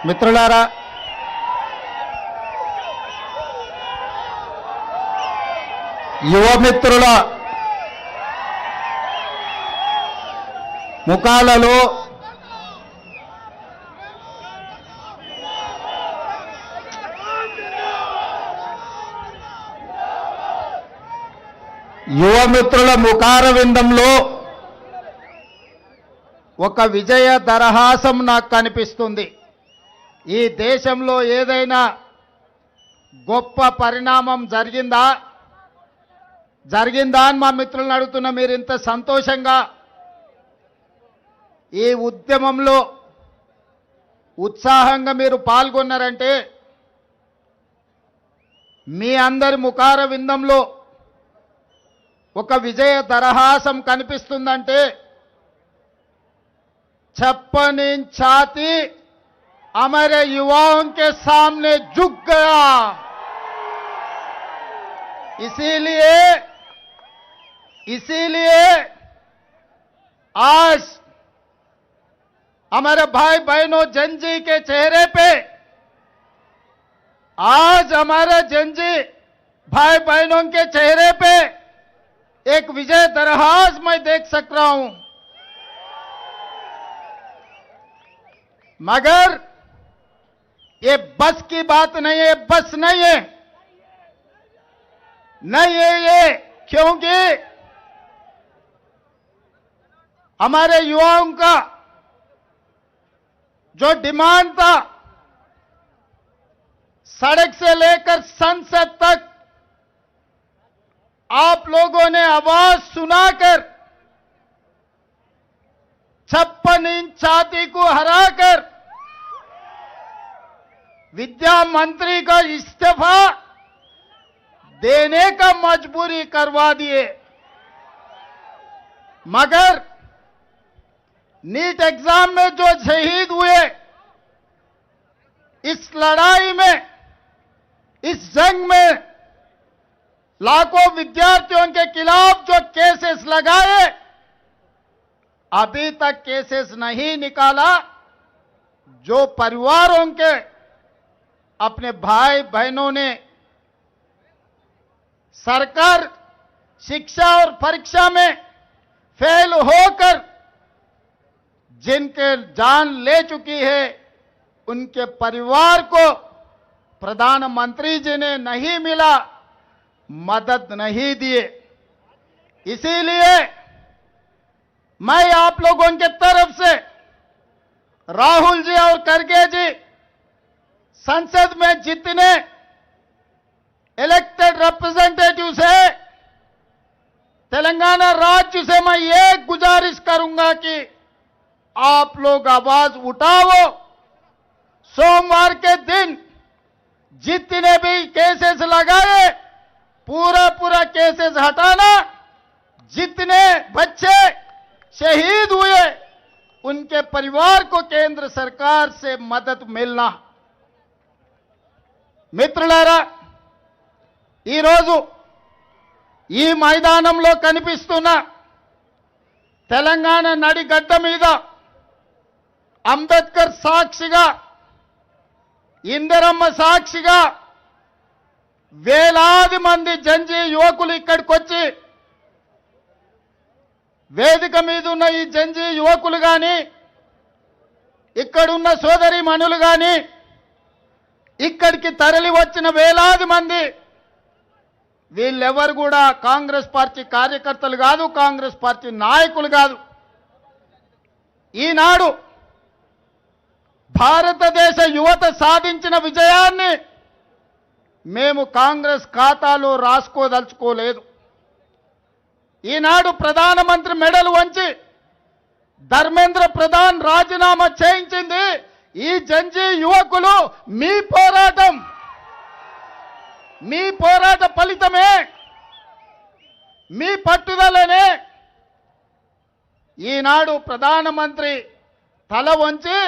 మిత్రులారా, యువమిత్రుల ముఖాలలో ముఖార విందంలో ఒక విజయ దరహాసం నాకు కనిపిస్తుంది. ఈ దేశంలో ఏదైనా గొప్ప పరిణామం జరిగిందా అని మా మిత్రులను అడుగుతున్నా. మీరు ఇంత సంతోషంగా ఈ ఉద్యమంలో ఉత్సాహంగా మీరు పాల్గొన్నారంటే, మీ అందరి ముఖార విందంలో ఒక విజయ దరహాసం కనిపిస్తుందంటే, छप्पन इंच छाती हमारे युवाओं के सामने झुक गया। इसीलिए आज हमारे भाई बहनों जनजी के चेहरे पे, आज हमारे जनजी भाई बहनों के चेहरे पे एक विजय दरहास मैं देख सक रहा हूं। मगर ये बस की बात नहीं है, बस नहीं है, नहीं है ये, क्योंकि हमारे युवाओं का जो डिमांड था, सड़क से लेकर संसद तक आप लोगों ने आवाज सुनाकर 56 इंच छाती को हराकर विद्या मंत्री का इस्तीफा देने का मजबूरी करवा दिए। मगर नीट एग्जाम में जो शहीद हुए, इस लड़ाई में, इस जंग में लाखों विद्यार्थियों के खिलाफ जो केसेस लगाए, अभी तक केसेस नहीं निकाला। जो परिवारों के अपने भाई बहनों ने सरकार शिक्षा और परीक्षा में फेल होकर जिनके जान ले चुकी है, उनके परिवार को प्रधानमंत्री जी ने नहीं मिला, मदद नहीं दिए। इसीलिए मैं आप लोगों के तरफ से राहुल जी और खड़गे जी, संसद में जितने इलेक्टेड रिप्रेजेंटेटिव्स है, तेलंगाना राज्य से मैं ये गुजारिश करूंगा कि आप लोग आवाज उठाओ। सोमवार के दिन जितने भी केसेस लगाए, पूरा केसेस हटाना। जितने बच्चे शहीद हुए, उनके परिवार को केंद्र सरकार से मदद मिलना। మిత్రులారా, ఈరోజు ఈ మైదానంలో కనిపిస్తున్న తెలంగాణ నడిగడ్డ మీద అంబేద్కర్ సాక్షిగా, ఇందిరమ్మ సాక్షిగా వేలాది మంది జంజీ యువకులు ఇక్కడికి వచ్చి, వేదిక మీద ఉన్న ఈ జంజీ యువకులు కానీ, ఇక్కడున్న సోదరి మనులు కానీ, ఇక్కడికి తరలి వచ్చిన వేలాది మంది, వీళ్ళెవరు కూడా కాంగ్రెస్ పార్టీ కార్యకర్తలు కాదు, కాంగ్రెస్ పార్టీ నాయకులు కాదు. ఈనాడు భారతదేశ యువత సాధించిన విజయాన్ని మేము కాంగ్రెస్ ఖాతాలో రాసుకోదలుచుకోలేదు. ఈనాడు ప్రధానమంత్రి మెడలు వంచి ధర్మేంద్ర ప్రధాన్ రాజీనామా చేయించింది ఈ జంజీ యువకులు. మీ పోరాట ఫలితమే, మీ పట్టుదలనే ఈనాడు ప్రధానమంత్రి తల వంచి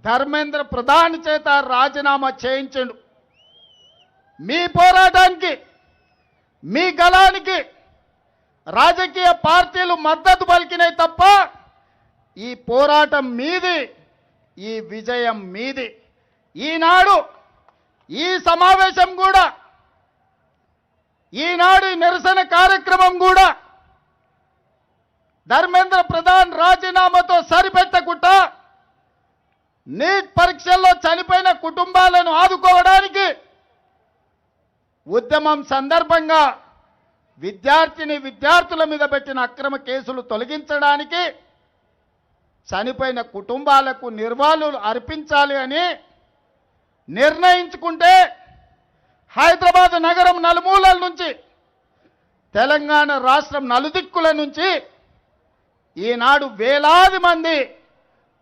ధర్మేంద్ర ప్రధాన్ చేత రాజీనామా చేయించండు. మీ పోరాటానికి, మీ గళానికి రాజకీయ పార్టీలు మద్దతు పలికినాయి తప్ప, ఈ పోరాటం మీది, ఈ విజయం మీది. ఈనాడు ఈ సమావేశం కూడా, ఈనాడు ఈ నిరసన కార్యక్రమం కూడా ధర్మేంద్ర ప్రధాన్ రాజీనామాతో సరిపెట్టకుండా నీట్ పరీక్షల్లో చనిపోయిన కుటుంబాలను ఆదుకోవడానికి ఉద్యమం సందర్భంగా విద్యార్థుల మీద పెట్టిన అక్రమ కేసులు తొలగించడానికి, చనిపోయిన కుటుంబాలకు నిర్వాళులు అర్పించాలి అని నిర్ణయించుకుంటే హైదరాబాద్ నగరం నలుమూలల నుంచి, తెలంగాణ రాష్ట్రం నలుదిక్కుల నుంచి ఈనాడు వేలాది మంది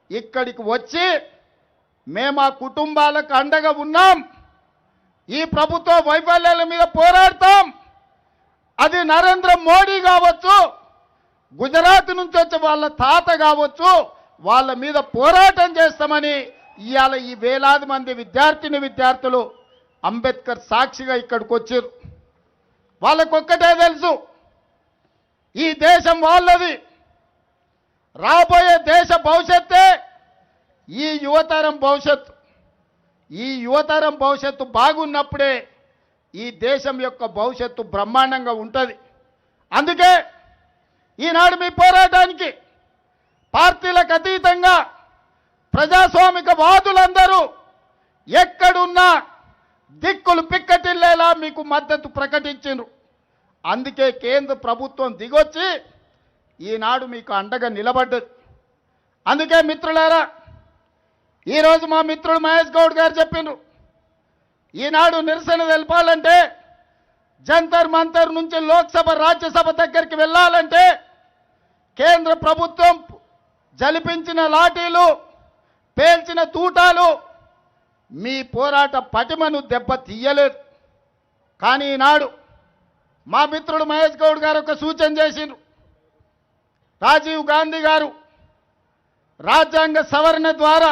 ఇక్కడికి వచ్చి మేము ఆ కుటుంబాలకు అండగా ఉన్నాం, ఈ ప్రభుత్వ వైఫల్యాల మీద పోరాడతాం, అది నరేంద్ర మోడీ కావచ్చు, గుజరాత్ నుంచి వచ్చే వాళ్ళ తాత కావచ్చు, వాళ్ళ మీద పోరాటం చేస్తామని ఇవాళ ఈ వేలాది మంది విద్యార్థులు అంబేద్కర్ సాక్షిగా ఇక్కడికి వచ్చారు. వాళ్ళకొక్కటే తెలుసు, ఈ దేశం వాళ్ళది, రాబోయే దేశ భవిష్యత్తే ఈ యువతరం భవిష్యత్తు. ఈ యువతరం భవిష్యత్తు బాగున్నప్పుడే ఈ దేశం యొక్క భవిష్యత్తు బ్రహ్మాండంగా ఉంటుంది. అందుకే ఈనాడు మీ పోరాటానికి పార్టీలకు అతీతంగా ప్రజాస్వామిక వాదులందరూ ఎక్కడున్నా దిక్కులు పిక్కటిల్లేలా మీకు మద్దతు ప్రకటించారు. అందుకే కేంద్ర ప్రభుత్వం దిగొచ్చి ఈనాడు మీకు అండగా నిలబడ్డది. అందుకే మిత్రులారా, ఈరోజు మా మిత్రుడు మహేష్ గౌడ్ గారు చెప్పిండ్రు, ఈనాడు నిరసన తెలపాలంటే జంతర్ మంతర్ నుంచి లోక్సభ రాజ్యసభ దగ్గరికి వెళ్ళాలంటే కేంద్ర ప్రభుత్వం జలిపించిన లాఠీలు, పేల్చిన తూటాలు మీ పోరాట పటిమను దెబ్బ తీయలేదు. కానీ ఈనాడు మా మిత్రుడు మహేష్ గౌడ్ గారు ఒక సూచన చేసిండ్రు. రాజీవ్ గాంధీ గారు రాజ్యాంగ సవరణ ద్వారా,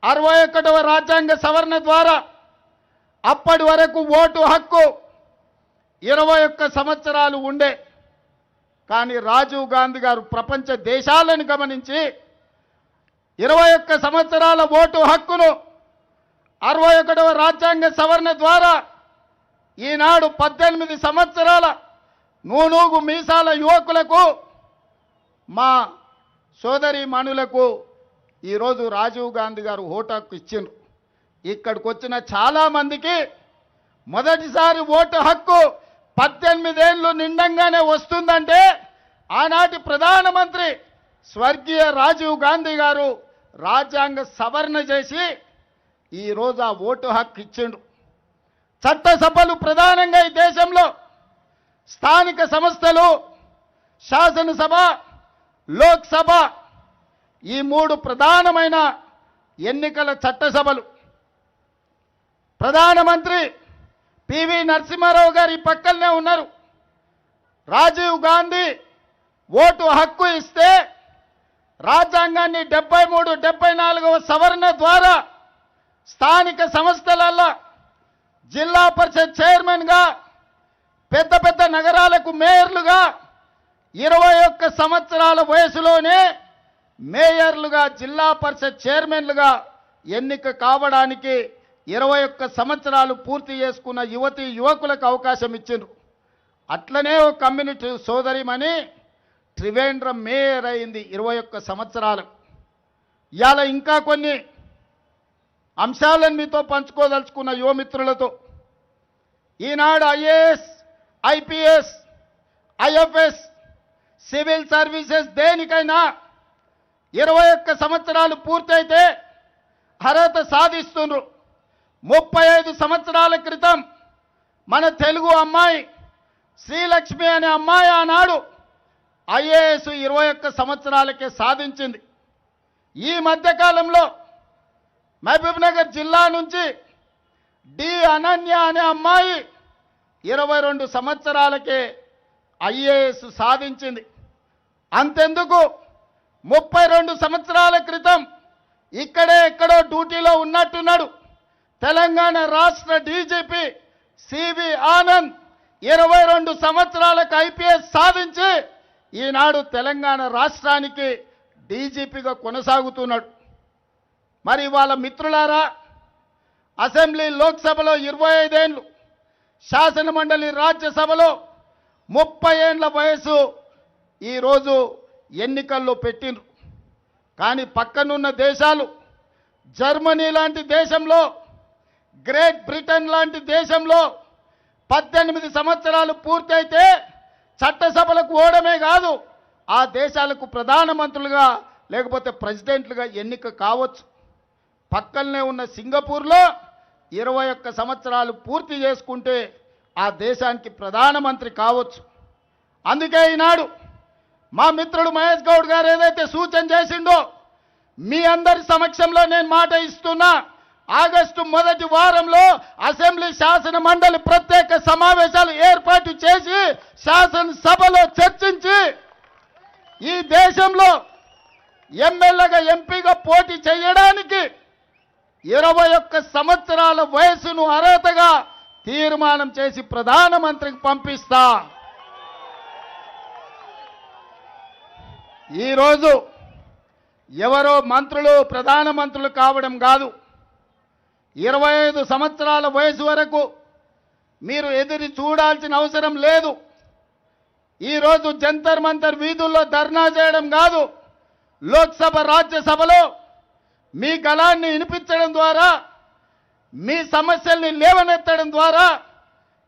61వ రాజ్యాంగ సవరణ ద్వారా అప్పటి వరకు ఓటు హక్కు 21 సంవత్సరాలు ఉండే. కానీ రాజీవ్ గాంధీ గారు ప్రపంచ దేశాలను గమనించి 21 సంవత్సరాల ఓటు హక్కును 61వ రాజ్యాంగ సవరణ ద్వారా ఈనాడు 18 సంవత్సరాల నూనూగు మీసాల యువకులకు, మా సోదరి మణులకు ఈరోజు రాజీవ్ గాంధీ గారు ఓటు హక్కు ఇచ్చిండ్రు. ఇక్కడికి వచ్చిన చాలామందికి మొదటిసారి ఓటు హక్కు 18 ఏళ్ళు నిండంగానే వస్తుందంటే ఆనాటి ప్రధానమంత్రి స్వర్గీయ రాజీవ్ గాంధీ గారు రాజ్యాంగ సవరణ చేసి ఈరోజు ఆ ఓటు హక్కు ఇచ్చిండు. చట్టసభలు ప్రధానంగా ఈ దేశంలో స్థానిక సంస్థలు, శాసనసభ, లోక్సభ, ఈ 3 ప్రధానమైన ఎన్నికల చట్టసభలు. ప్రధానమంత్రి పివి నరసింహారావు గారు ఈ పక్కనే ఉన్నారు. రాజీవ్ గాంధీ ఓటు హక్కు ఇస్తే రాజ్యాంగాన్ని 73, 74వ సవరణ ద్వారా స్థానిక సంస్థలలో జిల్లా పరిషత్ చైర్మన్గా, పెద్ద పెద్ద నగరాలకు మేయర్లుగా 21 సంవత్సరాల వయసులోనే మేయర్లుగా, జిల్లా పరిషత్ చైర్మన్లుగా ఎన్నిక కావడానికి 21 సంవత్సరాలు పూర్తి చేసుకున్న యువతీ యువకులకు అవకాశం ఇచ్చిండ్రు. అట్లనే ఒక కమ్యూనిటీ సోదరిమణి త్రివేంద్రం మేయర్ అయింది 21 సంవత్సరాలు. ఇవాళ ఇంకా కొన్ని అంశాలను మీతో పంచుకోదలుచుకున్న యువమిత్రులతో, ఈనాడు IAS, IPS, IFS, civil services దేనికైనా 21 సంవత్సరాలు పూర్తయితే అర్హత సాధిస్తున్నారు. 35 సంవత్సరాల క్రితం మన తెలుగు అమ్మాయి శ్రీలక్ష్మి అనే అమ్మాయి ఆనాడు ఐఏఎస్ 21 సంవత్సరాలకే సాధించింది. ఈ మధ్యకాలంలో మహబూబ్నగర్ జిల్లా నుంచి డి అనన్య అనే అమ్మాయి 22 సంవత్సరాలకే ఐఏఎస్ సాధించింది. అంతెందుకు 32 సంవత్సరాల క్రితం ఇక్కడే ఎక్కడో డ్యూటీలో ఉన్నట్టున్నాడు తెలంగాణ రాష్ట్ర డీజీపీ సివి ఆనంద్ 22 సంవత్సరాలకు ఐపీఎస్ సాధించి ఈనాడు తెలంగాణ రాష్ట్రానికి డీజీపీగా కొనసాగుతున్నాడు. మరి వాళ్ళ మిత్రులారా, అసెంబ్లీ లోక్సభలో 25 ఏళ్ళు, శాసన మండలి రాజ్యసభలో 30 ఏళ్ల వయసు ఈరోజు ఎన్నికల్లో పెట్టిండ్రు. కానీ పక్కనున్న దేశాలు, జర్మనీ లాంటి దేశంలో, గ్రేట్ బ్రిటన్ లాంటి దేశంలో 18 సంవత్సరాలు పూర్తయితే చట్టసభలకు ఓడమే కాదు, ఆ దేశాలకు ప్రధానమంత్రులుగా లేకపోతే ప్రెసిడెంట్లుగా ఎన్నిక కావచ్చు. పక్కనే ఉన్న సింగపూర్లో 21 సంవత్సరాలు పూర్తి చేసుకుంటే ఆ దేశానికి ప్రధానమంత్రి కావచ్చు. అందుకే ఈనాడు మా మిత్రుడు మహేష్ గౌడ్ గారు ఏదైతే సూచన చేసిండో మీ అందరి సమక్షంలో నేను మాట ఇస్తున్నా. ఆగస్టు మొదటి వారంలో అసెంబ్లీ శాసన మండలి ప్రత్యేక సమావేశాలు ఏర్పాటు చేసి శాసనసభలో చర్చించి ఈ దేశంలో ఎమ్మెల్యేగా, ఎంపీగా పోటీ చేయడానికి 21 సంవత్సరాల వయసును అర్హతగా తీర్మానం చేసి ప్రధానమంత్రికి పంపిస్తా. ఈరోజు ఎవరో మంత్రులు ప్రధానమంత్రులు కావడం కాదు, 25 సంవత్సరాల వయసు వరకు మీరు ఎదురు చూడాల్సిన అవసరం లేదు. ఈరోజు జంతర్ మంతర్ వీధుల్లో ధర్నా చేయడం కాదు, లోక్సభ రాజ్యసభలో మీ గళాన్ని వినిపించడం ద్వారా, మీ సమస్యల్ని లేవనెత్తడం ద్వారా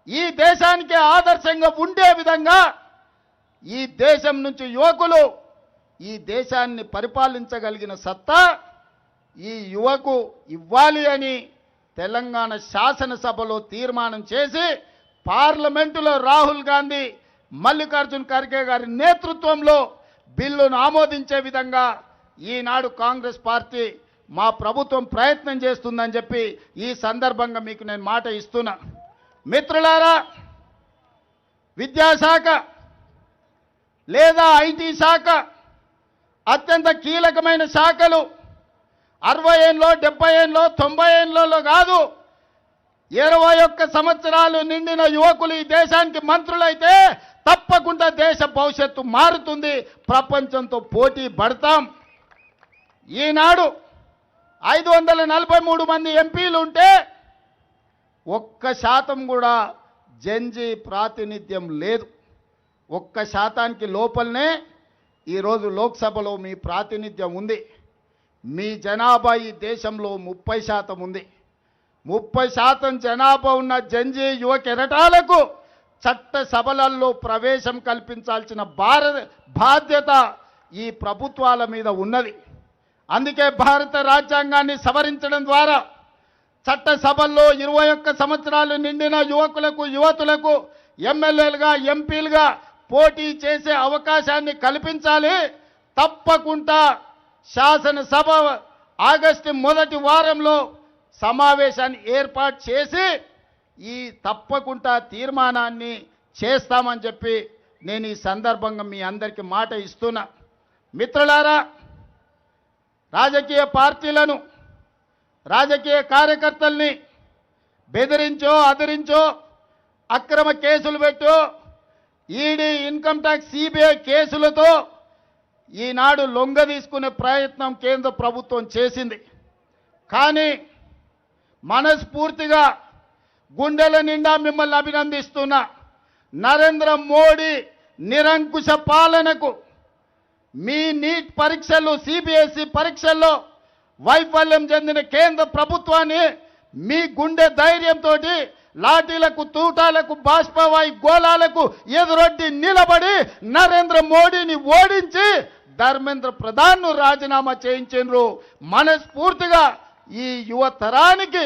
ఈ దేశానికి ఆదర్శంగా ఉండే విధంగా ఈ దేశం నుంచి యువకులు ఈ దేశాన్ని పరిపాలించగలిగిన సత్తా ఈ యువకు ఇవ్వాలి అని తెలంగాణ శాసనసభలో తీర్మానం చేసి పార్లమెంటులో రాహుల్ గాంధీ, మల్లికార్జున్ ఖర్గే గారి నేతృత్వంలో బిల్లును ఆమోదించే విధంగా ఈనాడు కాంగ్రెస్ పార్టీ, మా ప్రభుత్వం ప్రయత్నం చేస్తుందని చెప్పి ఈ సందర్భంగా మీకు నేను మాట ఇస్తున్నా. మిత్రులారా, విద్యాశాఖ లేదా ఐటీ శాఖ అత్యంత కీలకమైన శాఖలు 60 ఏళ్ళలో, 70 ఏళ్ళలో, 90 ఏళ్ళలో కాదు, 21 సంవత్సరాలు నిండిన యువకులు ఈ దేశానికి మంత్రులైతే తప్పకుండా దేశ భవిష్యత్తు మారుతుంది, ప్రపంచంతో పోటీ పడతాం. ఈనాడు 543 మంది ఎంపీలు ఉంటే 1% కూడా జెన్జీ ప్రాతినిధ్యం లేదు. 1% లోపలనే ఈరోజు లోక్సభలో మీ ప్రాతినిధ్యం ఉంది. మీ జనాభా ఈ దేశంలో 30% ఉంది. 30% జనాభా ఉన్న జెన్జీ యువ కెరటాలకు చట్ట సభలలో ప్రవేశం కల్పించాల్సిన బాధ్యత ఈ ప్రభుత్వాల మీద ఉన్నది. అందుకే భారత రాజ్యాంగాన్ని సవరించడం ద్వారా చట్ట సభల్లో 21 సంవత్సరాలు నిండిన యువకులకు, యువతులకు ఎమ్మెల్యేలుగా, ఎంపీలుగా పోటీ చేసే అవకాశాన్ని కల్పించాలి. తప్పకుండా శాసనసభ ఆగస్టు మొదటి వారంలో సమావేశాన్ని ఏర్పాటు చేసి ఈ తప్పకుండా తీర్మానాన్ని చేస్తామని చెప్పి నేను ఈ సందర్భంగా మీ అందరికీ మాట ఇస్తున్నా. మిత్రులారా, రాజకీయ పార్టీలను, రాజకీయ కార్యకర్తల్ని బెదిరించో, అదిరించో, అక్రమ కేసులు పెట్టో, ఈడీ, ఇన్కమ్ ట్యాక్స్, సిబిఐ కేసులతో ఈనాడు లొంగ తీసుకునే ప్రయత్నం కేంద్ర ప్రభుత్వం చేసింది. కానీ మనస్ఫూర్తిగా గుండెల నిండా మిమ్మల్ని అభినందిస్తున్నా. నరేంద్ర మోడీ నిరంకుశ పాలనకు, మీ నీట్ పరీక్షలు, సిబిఎస్ఈ పరీక్షల్లో వైఫల్యం చెందిన కేంద్ర ప్రభుత్వాన్ని మీ గుండె ధైర్యంతో లాఠీలకు, తూటాలకు, బాష్పవాయు గోళాలకు ఎదురొడ్డి నిలబడి నరేంద్ర మోడీని ఓడించి ధర్మేంద్ర ప్రధాన్ను రాజీనామా చేయించారు. మనస్ఫూర్తిగా ఈ యువ తరానికి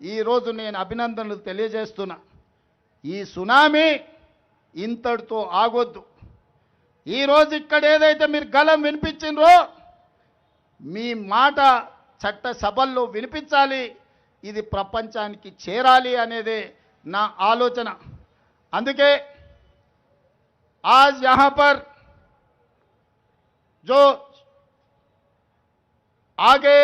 ఈరోజు నేను అభినందనలు తెలియజేస్తున్నా. ఈ సునామీ ఇంతటితో ఆగొద్దు. ఈరోజు ఇక్కడ ఏదైతే మీరు గలం వినిపించిండ్రో, మీ మాట చట్ట సభల్లో వినిపించాలి, ఇది ప్రపంచానికి చేరాలి అనేదే నా ఆలోచన. అందుకే आज यहाँ पर जो आगे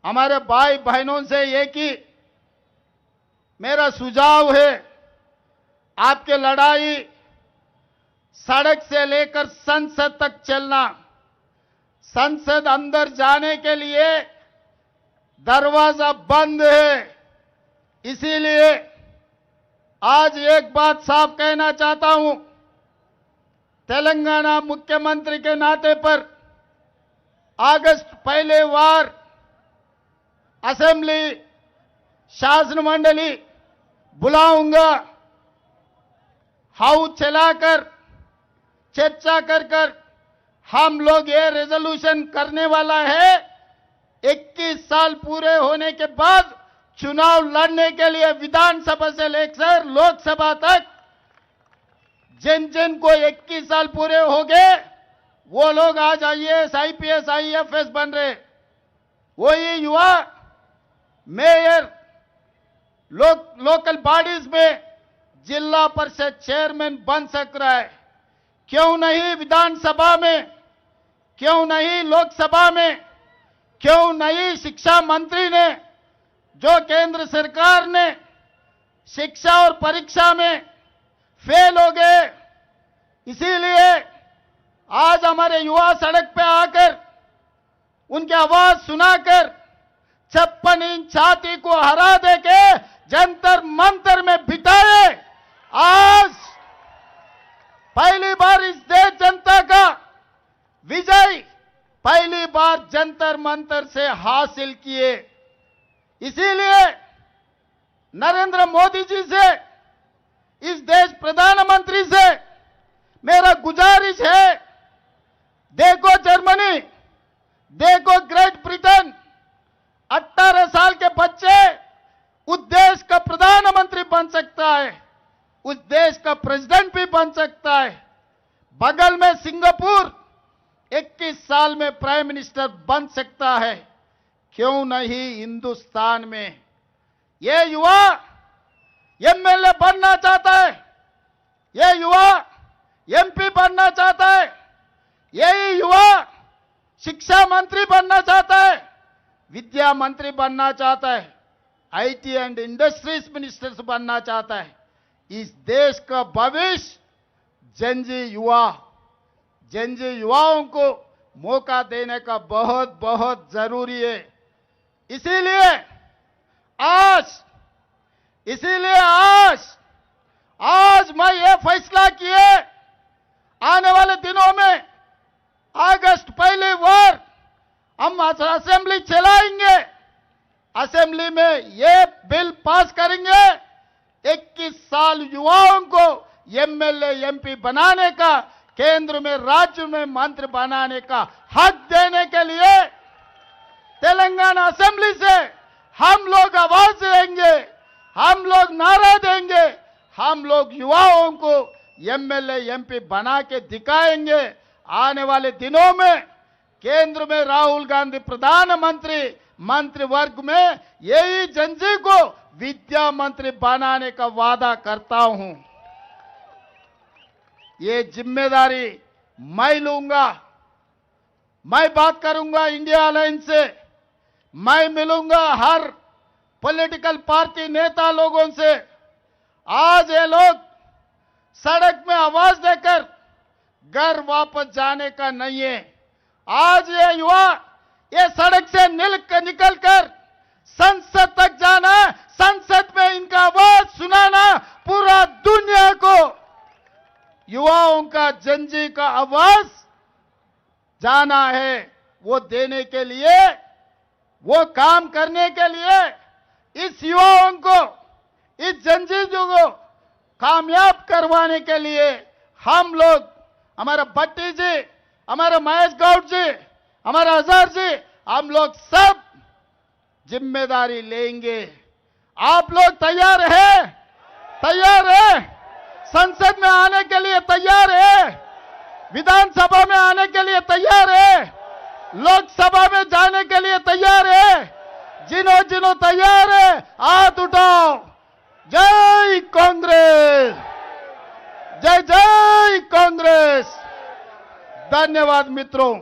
हमारे भाई बहनों से एक ही मेरा सुझाव है, आपके लड़ाई सड़क से लेकर संसद तक चलना, संसद अंदर जाने के लिए दरवाजा बंद है। इसीलिए आज एक बात साफ कहना चाहता हूं, तेलंगाना मुख्यमंत्री के नाते पर अगस्त पहले वार असेंबली शासन मंडली बुलाऊंगा। हाउस चलाकर चर्चा कर हम लोग ये रेजोल्यूशन करने वाला है, 21 साल पूरे होने के बाद चुनाव लड़ने के लिए विधानसभा से लेकर लोकसभा तक जिन जिन को 21 साल पूरे हो गए वो लोग आज IAS, IPS, IFS बन रहे। वही युवा मेयर, लोकल बॉडीज में जिला परिषद चेयरमैन बन सक रहा है। क्यों नहीं विधानसभा में, क्यों नहीं लोकसभा में, क्यों नहीं शिक्षा मंत्री ने, जो केंद्र सरकार ने शिक्षा और परीक्षा में फेल हो गए। इसीलिए आज हमारे युवा सड़क पे आकर उनकी आवाज सुनाकर 56 इंच छाती को हरा देके जंतर मंतर में बिठाए। आज पहली बार इस देश जनता का विजय पहली बार जंतर मंतर से हासिल किए। इसीलिए नरेंद्र मोदी जी से, इस देश प्रधानमंत्री से मेरा गुजारिश है, देखो जर्मनी, देखो ग्रेट ब्रिटेन, 18 साल के बच्चे उस देश का प्रधानमंत्री बन सकता है, उस देश का प्रेसिडेंट भी बन सकता है। बगल में सिंगापुर 21 साल में प्राइम मिनिस्टर बन सकता है। क्यों नहीं हिंदुस्तान में? ये युवा MLA बनना चाहता है, ये युवा MP बनना चाहता है, यही युवा शिक्षा मंत्री बनना चाहता है, विद्या मंत्री बनना चाहता है, IT एंड इंडस्ट्रीज मिनिस्टर्स बनना चाहता है। इस देश का भविष्य जनजी युवाओं को मौका देने का बहुत बहुत जरूरी है। इसीलिए आज मैं ये फैसला किए, आने वाले दिनों में अगस्त पहले वार हम असेंबली चलाएंगे, असेंबली में ये बिल पास करेंगे। 21 साल युवाओं को MLA MP बनाने का, केंद्र में राज्य में मंत्री बनाने का हक देने के लिए तेलंगाना असेंबली से हम लोग आवाज देंगे, हम लोग नारा देंगे, हम लोग युवाओं को MLA MP बना के दिखाएंगे। आने वाले दिनों में केंद्र में राहुल गांधी प्रधानमंत्री, मंत्रिवर्ग में यही जनजी को विद्या मंत्री बनाने का वादा करता हूं। ये जिम्मेदारी मैं लूंगा। मैं बात करूंगा इंडिया अलायंस से, मैं मिलूंगा हर पॉलिटिकल पार्टी नेता लोगों से। आज ये लोग सड़क में आवाज देकर घर वापस जाने का नहीं है। आज ये युवा ये सड़क से निकलकर संसद तक जाना, संसद में इनका आवाज सुनाना, पूरा दुनिया को युवाओं का, जनजी का आवाज जाना है। वो देने के लिए, वो काम करने के लिए, इस युवाओं को, इस जनजीजों को कामयाब करवाने के लिए हम लोग, हमारा भट्टी जी, हमारा महेश गौड़ जी, हमारा अजहर जी, हम लोग सब जिम्मेदारी लेंगे। आप लोग तैयार हैं? तैयार है? संसद में आने के लिए तैयार है? विधानसभा में आने के लिए तैयार है? लोकसभा में जाने के लिए तैयार है? जिन्हों तैयार है हाथ उठाओ। जय कांग्रेस, जय जय कांग्रेस। धन्यवाद मित्रों।